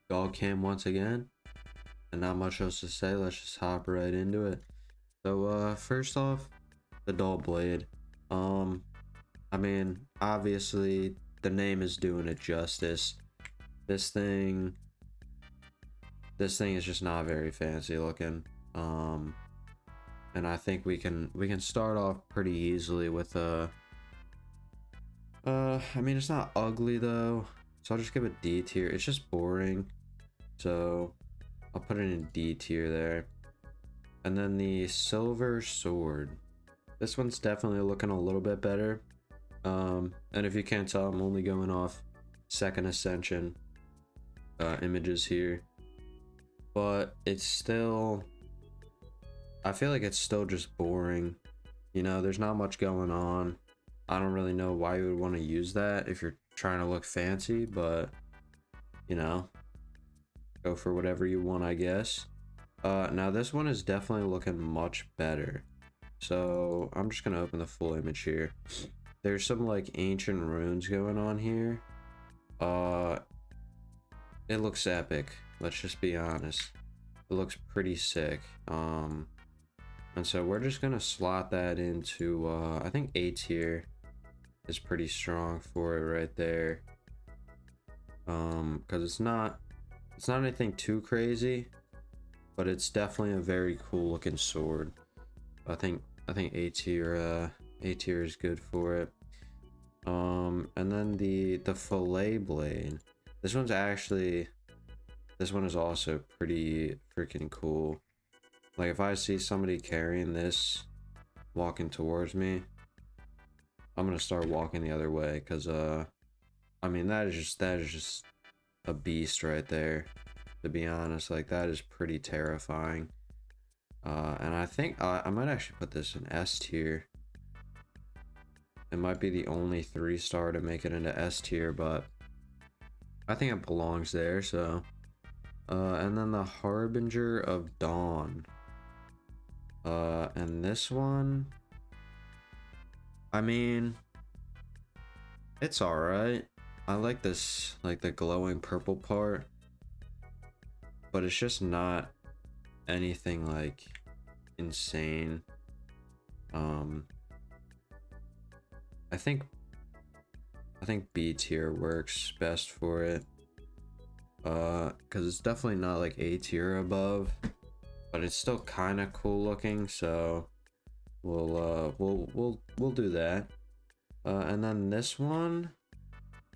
dog cam once again, and not much else to say. Let's just hop right into it. So first off, the dull blade. Um I mean, obviously the name is doing it justice. This thing this thing is just not very fancy looking. Um and I think we can start off pretty easily with I mean, it's not ugly though, so I'll just give it D tier. It's just boring, so I'll put it in D tier there. And then the silver sword. This one's definitely looking a little bit better. And if you can't tell, I'm only going off second ascension images here. But it's still, I feel like it's still just boring. You know, there's not much going on. I don't really know why you would want to use that if you're trying to look fancy, but you know, go for whatever you want, I guess. Now this one is definitely looking much better. So I'm just gonna open the full image here. There's some like ancient runes going on here. It looks epic. Let's just be honest. It looks pretty sick. And so we're just gonna slot that into I think A tier is pretty strong for it right there. Because it's not anything too crazy, but it's definitely a very cool looking sword. I think A tier is good for it. And then the fillet blade. This one is also pretty freaking cool. Like if I see somebody carrying this walking towards me, I'm gonna start walking the other way, because I mean that is just a beast right there, to be honest. Like that is pretty terrifying. And I think I might actually put this in S tier. It might be the only 3-star to make it into S tier, but I think it belongs there. So and then the Harbinger of Dawn. And this one, I mean, it's alright. I like this, like the glowing purple part, but it's just not anything like insane. I think B tier works best for it, because it's definitely not like A tier above, but it's still kind of cool looking. So we'll do that. And then this one,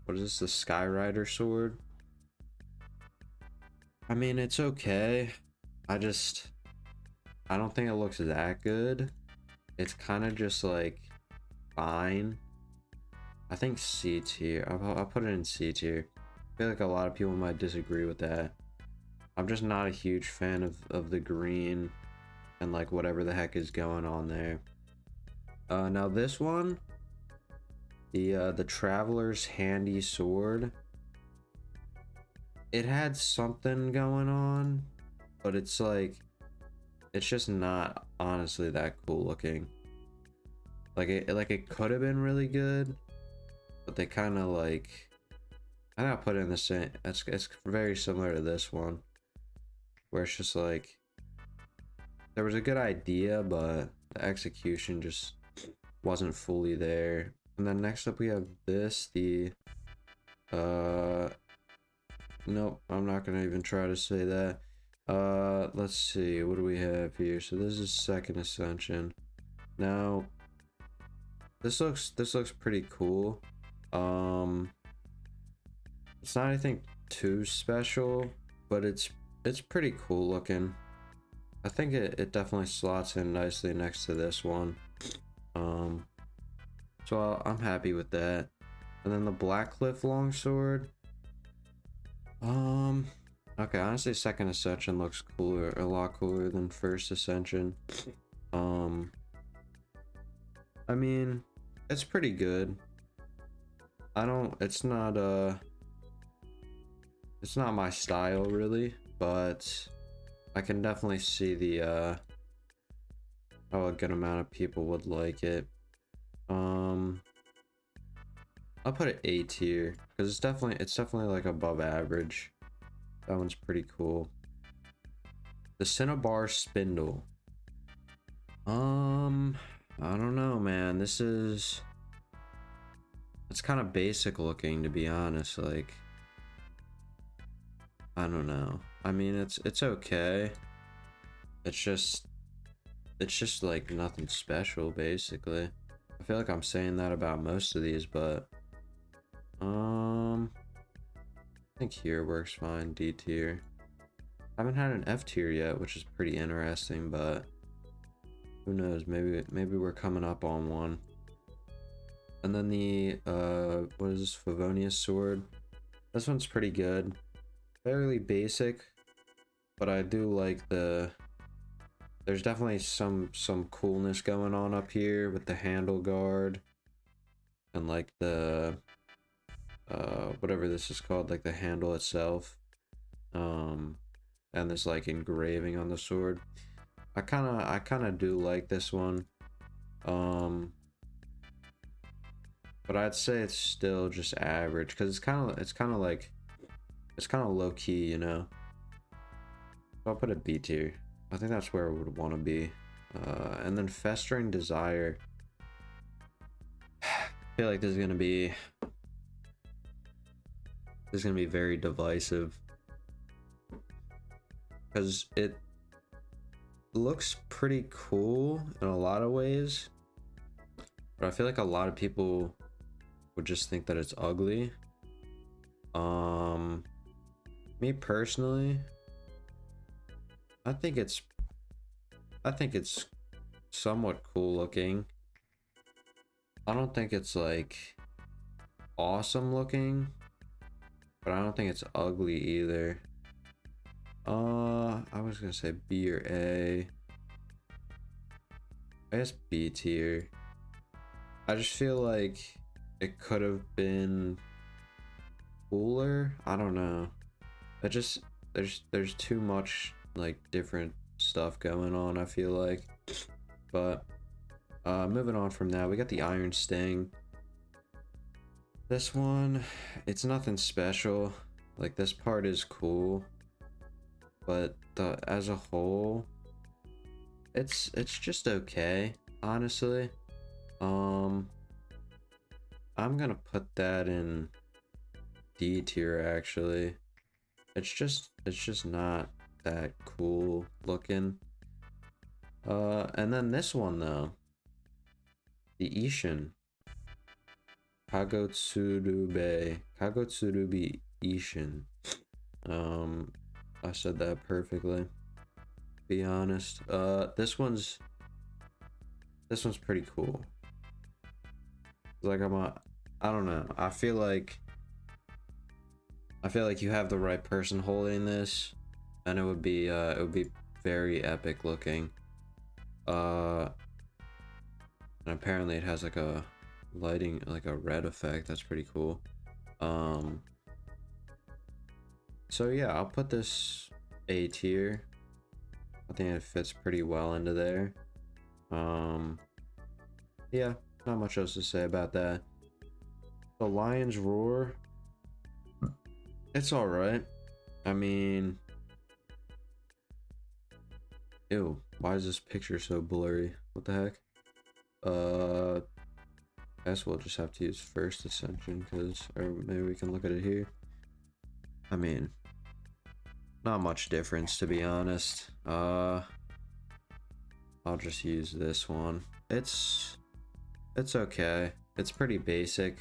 what is this, the Skyrider sword? I mean, it's okay. I don't think it looks that good. It's kind of just like fine. I think C tier. I'll put it in C tier. I feel like a lot of people might disagree with that. I'm just not a huge fan of the green and like whatever the heck is going on there. Now this one, the Traveler's Handy Sword. It had something going on, but it's like, it's just not honestly that cool looking. Like it could have been really good, but they kind of like, I gotta put it in the same. It's very similar to this one, where it's just like there was a good idea, but the execution just wasn't fully there. And then next up we have this, the nope, I'm not gonna even try to say that. Let's see, what do we have here? So this is second ascension. Now this looks pretty cool. It's not anything too special, but it's pretty cool looking. I think it definitely slots in nicely next to this one. So I'm happy with that. And then the Blackcliff longsword. Okay, honestly, second ascension looks cooler, a lot cooler than first ascension. I mean, it's pretty good. It's not my style really, but I can definitely see the how a good amount of people would like it. I'll put it A tier because it's definitely like above average. That one's pretty cool. The Cinnabar Spindle. I don't know, man. It's kind of basic looking, to be honest. Like, I don't know. I mean, it's okay. It's just like nothing special, basically. I feel like I'm saying that about most of these, but I think here works fine. D tier. I haven't had an F tier yet, which is pretty interesting, but who knows? Maybe we're coming up on one. And then the what is this, Favonius sword? This one's pretty good. Fairly basic, but I do like there's definitely some coolness going on up here with the handle guard and like the whatever this is called, like the handle itself. And this like engraving on the sword. I kind of do like this one. But I'd say it's still just average because it's kind of low key, you know. So I'll put a B tier. I think that's where I would want to be. And then Festering Desire. I feel like this is gonna be very divisive because it looks pretty cool in a lot of ways, but I feel like a lot of people would just think that it's ugly. Me personally, I think it's somewhat cool looking. I don't think it's like awesome looking, but I don't think it's ugly either. I was gonna say B or A. I guess B tier. I just feel like it could have been cooler. I don't know. It just there's too much like different stuff going on, I feel like. But moving on from that, we got the Iron Sting. This one, it's nothing special. Like, this part is cool, but as a whole, it's just okay, honestly. I'm gonna put that in D tier, actually. It's just not that cool looking. And then this one though, the Ishin. Kagotsurubi Ishin. I said that perfectly. Be honest. This one's pretty cool. Like I don't know. I feel like you have the right person holding this, and it would be very epic looking. And apparently it has like a lighting, like a red effect. That's pretty cool. So yeah, I'll put this A tier. I think it fits pretty well into there. Yeah, not much else to say about that. The Lion's Roar, it's all right. I mean, ew, why is this picture so blurry? What the heck? I guess we'll just have to use First Ascension, or maybe we can look at it here. I mean, not much difference, to be honest. I'll just use this one. It's okay. It's pretty basic.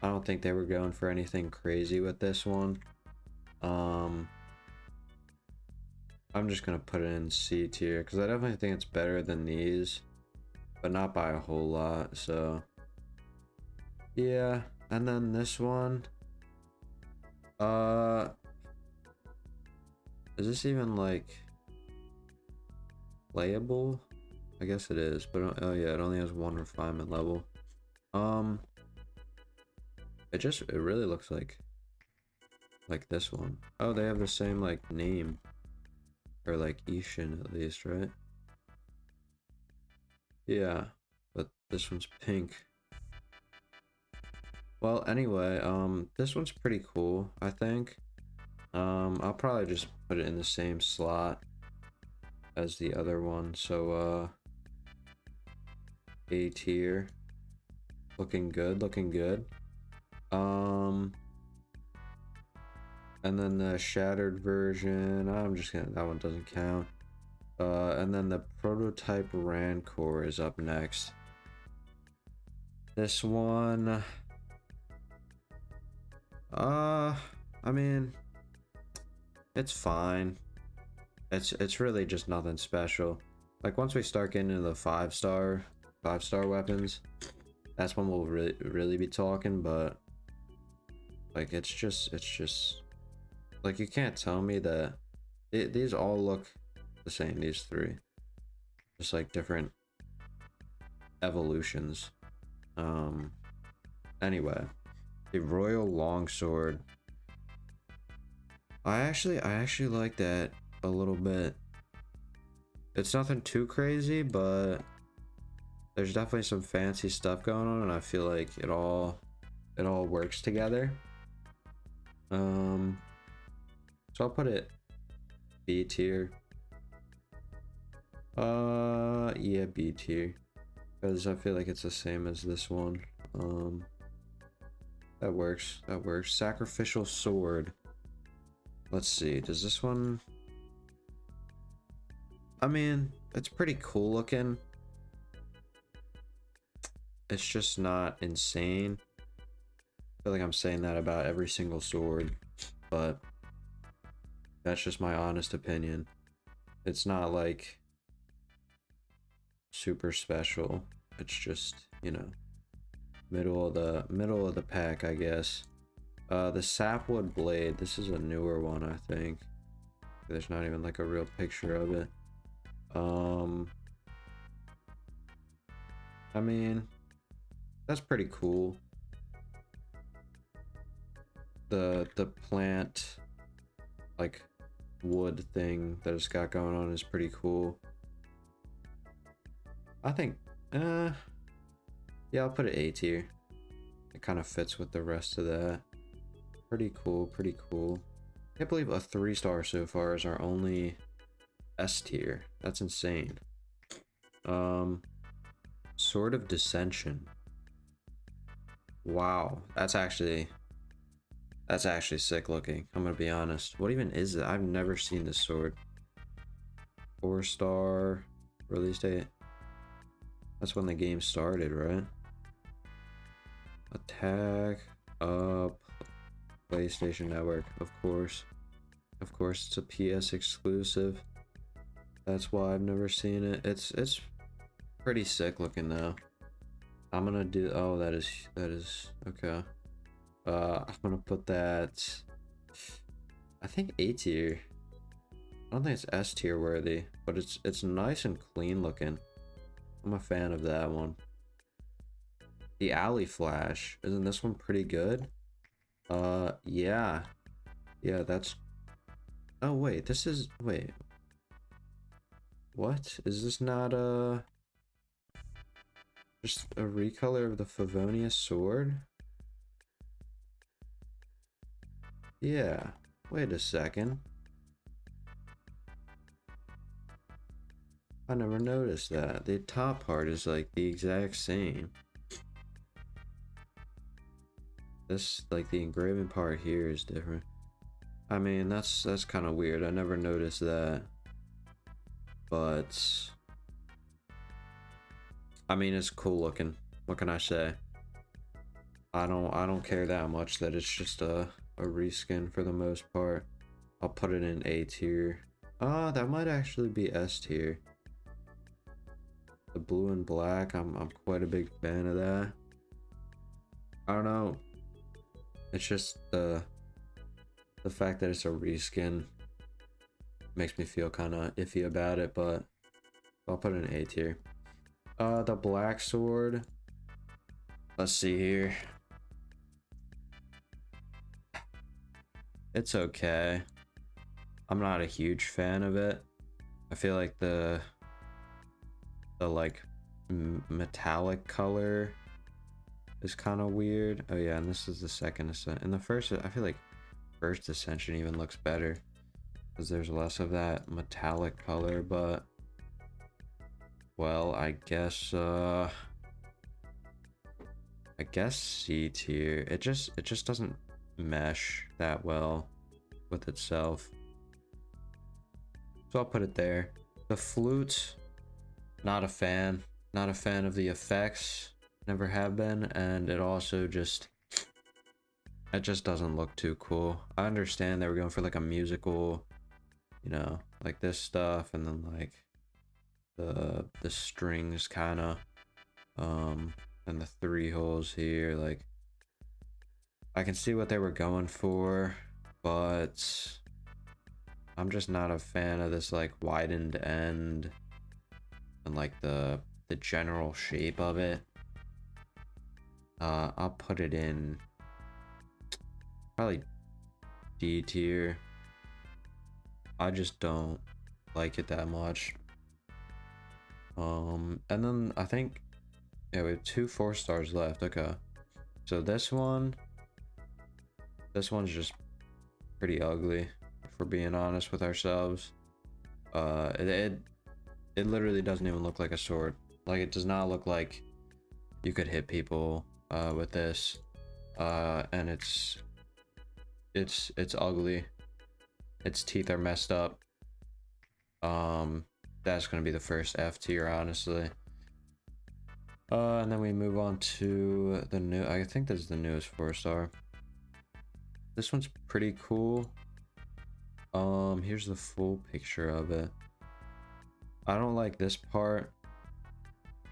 I don't think they were going for anything crazy with this one. I'm just gonna put it in C tier because I definitely think it's better than these, but not by a whole lot. So yeah, and then this one, is this even like playable? I guess it is, but oh yeah, it only has one refinement level. It really looks like this one. Oh, they have the same like name, or like Ishin at least, right? Yeah, but this one's pink. Well, anyway, this one's pretty cool, I think. I'll probably just put it in the same slot as the other one. So, A tier. Looking good, looking good. And then the shattered version, I'm just gonna, that one doesn't count. And then the prototype Rancor is up next. This one, I mean, it's fine. It's really just nothing special. Like once we start getting into the five star weapons, that's when we'll really be talking. But like it's just like you can't tell me that these all look the same. These three, just like different evolutions. Anyway, the Royal Longsword. I actually like that a little bit. It's nothing too crazy, but there's definitely some fancy stuff going on, and I feel like it all works together. So I'll put it B tier. Yeah, B tier, because I feel like it's the same as this one. That works. Sacrificial sword. Let's see, does this one... I mean, it's pretty cool looking. It's just not insane. I feel like I'm saying that about every single sword, but that's just my honest opinion. It's not like super special. It's just, you know, middle of the pack, I guess. The Sapwood Blade, this is a newer one, I think. There's not even like a real picture of it. I mean, that's pretty cool. The plant, like wood thing that it's got going on is pretty cool. I think, yeah, I'll put it A tier. It kind of fits with the rest of that. Pretty cool, pretty cool. I can't believe a 3-star so far is our only S tier. That's insane. Sword of Dissension. Wow, that's actually sick looking. I'm gonna be honest. What even is it? I've never seen this sword. 4-star release date. That's when the game started, right? Attack up. PlayStation Network, of course. Of course, it's a PS exclusive. That's why I've never seen it. It's pretty sick looking though. I'm gonna do. Oh, that is okay. I'm gonna put that. I think A tier. I don't think it's S tier worthy, but it's nice and clean looking. I'm a fan of that one. The Alley Flash, isn't this one pretty good? Yeah, that's... Oh wait, this is... Wait, what is this? Not just a recolor of the Favonius sword? Yeah, wait a second. I never noticed that. The top part is like the exact same. This, like, the engraving part here is different. I mean, that's kind of weird. I never noticed that. But I mean, it's cool looking. What can I say? I don't care that much that it's just a reskin for the most part. I'll put it in A tier. That might actually be S tier. The blue and black, I'm quite a big fan of that. I don't know. It's just the fact that it's a reskin makes me feel kind of iffy about it, but I'll put it in A tier. The black sword. Let's see here. It's okay. I'm not a huge fan of it. I feel like the like metallic color is kind of weird. Oh yeah, and this is the second ascent. In the first, I feel like first Ascension even looks better because there's less of that metallic color, but well, I guess C tier. It just doesn't mesh that well with itself. So I'll put it there. The flute, not a fan. Not a fan of the effects. Never have been, and it also just doesn't look too cool. I understand they were going for like a musical, you know, like this stuff, and then like the strings kind of, and the 3 holes here. Like, I can see what they were going for, but I'm just not a fan of this like widened end and like the general shape of it. I'll put it in probably D tier. I just don't like it that much. And then I think, yeah, we have 2 4 stars left. Okay, so this one's just pretty ugly, if we're being honest with ourselves. It literally doesn't even look like a sword. Like, it does not look like you could hit people with this, and it's ugly. Its teeth are messed up. That's gonna be the first F tier, honestly. And then we move on to the new, I think this is the newest 4 star. This one's pretty cool. Here's the full picture of it. I don't like this part.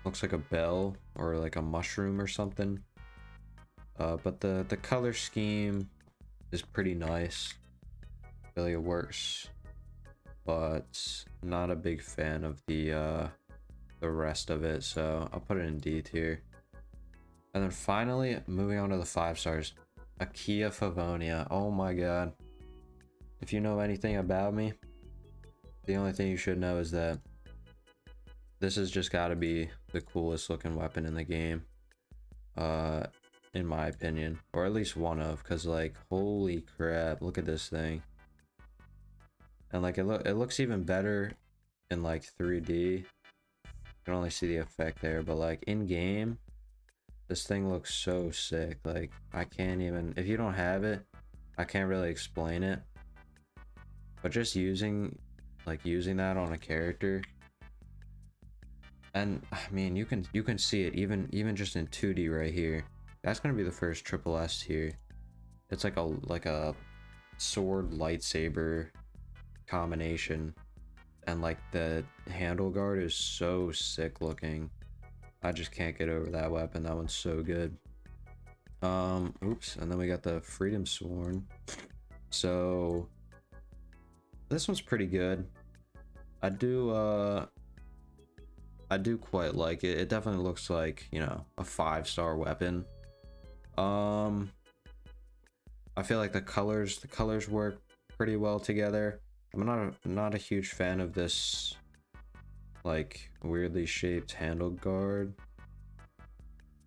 Looks like a bell or like a mushroom or something. But the color scheme is pretty nice. Really, it works, but not a big fan of the rest of it, so I'll put it in D tier. And then finally, moving on to the 5 stars, Akia Favonia. Oh my god. If you know anything about me, the only thing you should know is that this has just got to be the coolest looking weapon in the game, in my opinion, or at least one of, because like, holy crap, look at this thing. And like, it looks even better in like 3D. You can only see the effect there, but like in game, this thing looks so sick. Like, I can't even, if you don't have it, I can't really explain it. But just using that on a character, and I mean, you can see it even just in 2D right here. That's gonna be the first triple S tier. It's like a sword lightsaber combination, and like the handle guard is so sick looking. I just can't get over that weapon. That one's so good. Oops, and then we got the Freedom Sworn. So this one's pretty good. I do quite like it. It definitely looks like, you know, a 5-star weapon. I feel like the colors work pretty well together. I'm not a huge fan of this like weirdly shaped handle guard,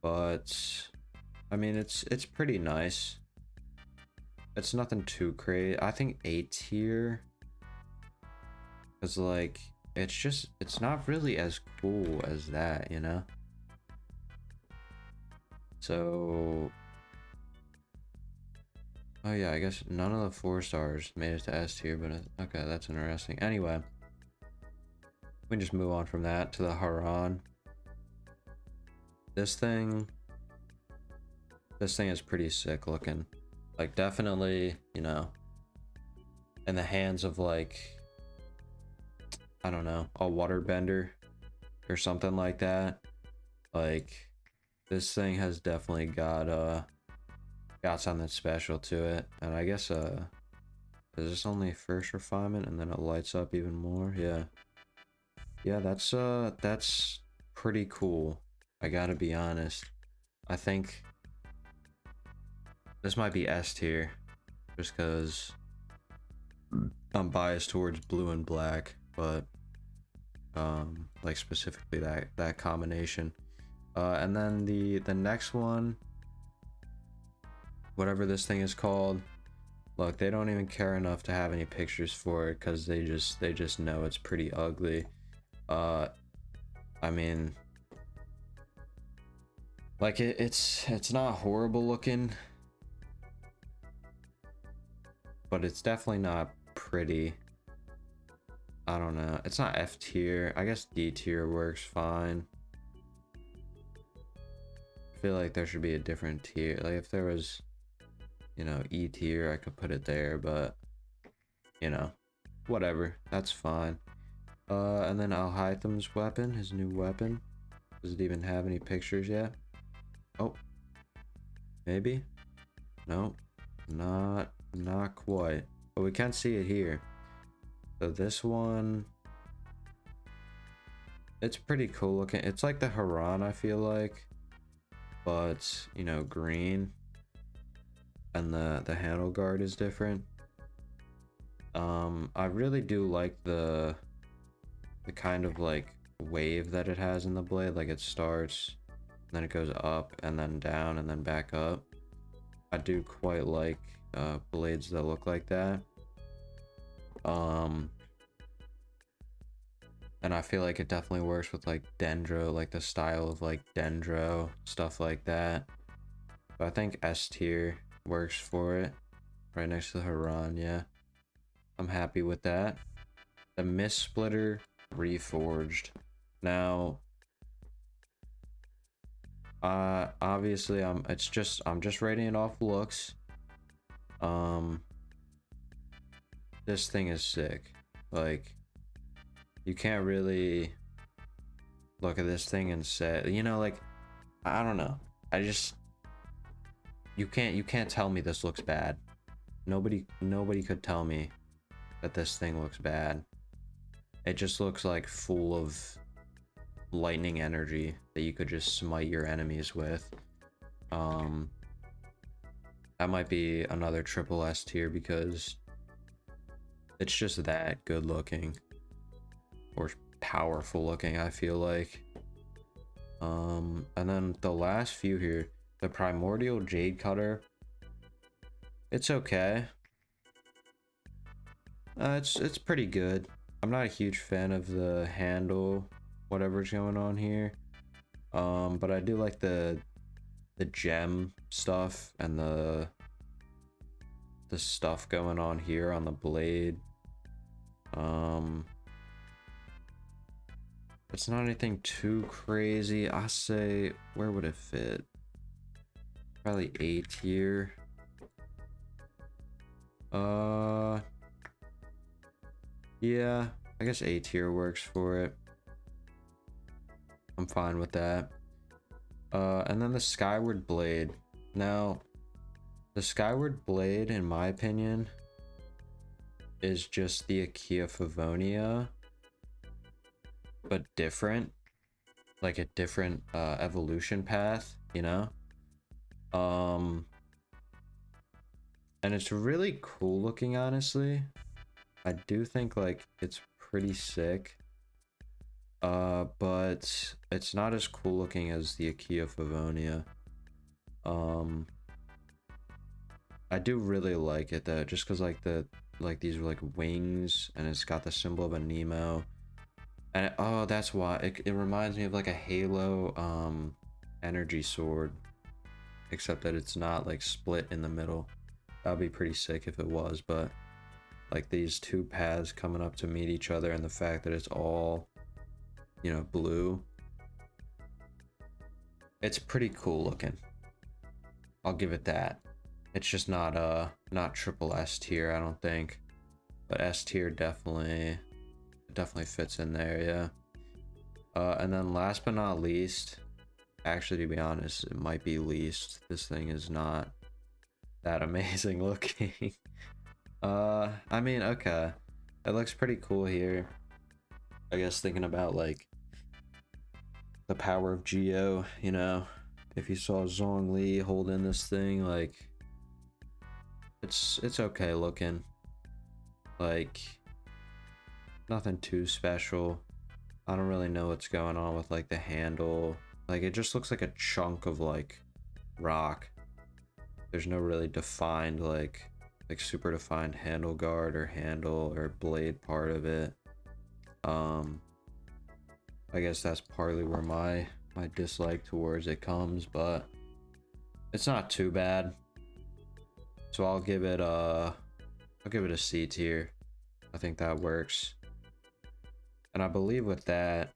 but I mean, it's pretty nice. It's nothing too crazy. I think A tier, because like, it's not really as cool as that, you know? So, oh yeah, I guess none of the 4 stars made it to S tier, but okay, that's interesting. Anyway, we can just move on from that to the Haran. This thing is pretty sick looking. Like, definitely, you know, in the hands of like, I don't know, a waterbender or something like that. Like, this thing has definitely got something special to it. And I guess is this only first refinement and then it lights up even more? Yeah, that's pretty cool, I gotta be honest. I think this might be S tier just because I'm biased towards blue and black, but like specifically that combination. And then the next one, whatever this thing is called, Look, they don't even care enough to have any pictures for it because they just know it's pretty ugly. I mean, like it's not horrible looking, but it's definitely not pretty. I don't know. It's not F tier. I guess D tier works fine. I feel like there should be a different tier. Like if there was, you know, E tier, I could put it there, but you know, whatever. That's fine. And then Alhaitham's weapon, his new weapon. Does it even have any pictures yet? Oh, maybe? No, not quite. But we can see it here. So this one, it's pretty cool looking. It's like the Haran, I feel like, but you know, green, and the handle guard is different. I really do like the kind of like wave that it has in the blade. Like it starts, then it goes up and then down and then back up. I do quite like blades that look like that. And I feel like it definitely works with like Dendro, like the style of like Dendro, stuff like that. But I think S tier works for it. Right next to the Haran, yeah. I'm happy with that. The Mist Splitter Reforged. Now, obviously I'm just rating it off looks. This thing is sick. Like, you can't really look at this thing and say, you know, like, I don't know. You can't tell me this looks bad. Nobody could tell me that this thing looks bad. It just looks like full of lightning energy that you could just smite your enemies with. That might be another triple S tier because it's just that good looking or powerful looking, I feel like. And then the last few here, the Primordial Jade Cutter, it's okay. It's pretty good. I'm not a huge fan of the handle, whatever's going on here. But I do like the gem stuff and the stuff going on here on the blade. It's not anything too crazy. I say, where would it fit? Probably A tier. Yeah, I guess A tier works for it. I'm fine with that. And then the Skyward Blade. Now, the Skyward Blade, in my opinion, is just the Akia Favonia, but different. Like a different evolution path, you know? And it's really cool looking, honestly. I do think like it's pretty sick. But it's not as cool looking as the Akia Favonia. I do really like it though, just because like these are like wings, and it's got the symbol of a Nemo, and oh, that's why it reminds me of like a Halo energy sword, except that it's not like split in the middle. That would be pretty sick if it was, but like these two paths coming up to meet each other, and the fact that it's all, you know, blue, it's pretty cool looking. I'll give it that. It's just not triple S tier, I don't think, but S tier definitely fits in there, yeah. And then last but not least, actually, to be honest, it might be least. This thing is not that amazing looking. I mean, okay, it looks pretty cool here. I guess thinking about like the power of Geo, you know, if you saw Zhongli holding this thing, like it's okay looking. Like nothing too special. I don't really know what's going on with like the handle. Like it just looks like a chunk of like rock. There's no really defined like like super defined handle guard or handle or blade part of it. I guess that's partly where my dislike towards it comes, but it's not too bad. So I'll give it a C tier. I think that works. And I believe with that,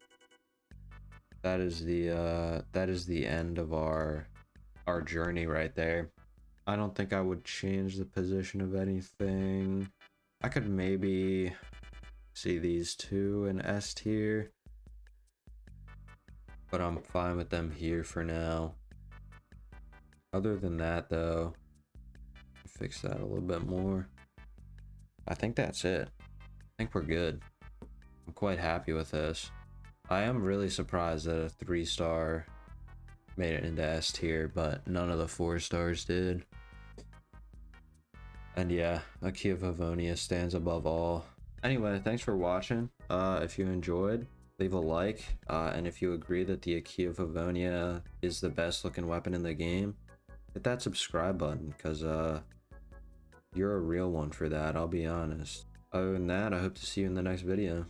that is the end of our journey right there. I don't think I would change the position of anything. I could maybe see these two in S tier, but I'm fine with them here for now. Other than that though, fix that a little bit more. I think that's it. I think we're good. I'm quite happy with this. I am really surprised that a 3-star made it into S tier, but none of the 4 stars did. And yeah, a Key of Havonia stands above all. Anyway, thanks for watching. If you enjoyed, leave a like. And if you agree that the Key of Havonia is the best looking weapon in the game, hit that subscribe button, because you're a real one for that, I'll be honest. Other than that, I hope to see you in the next video.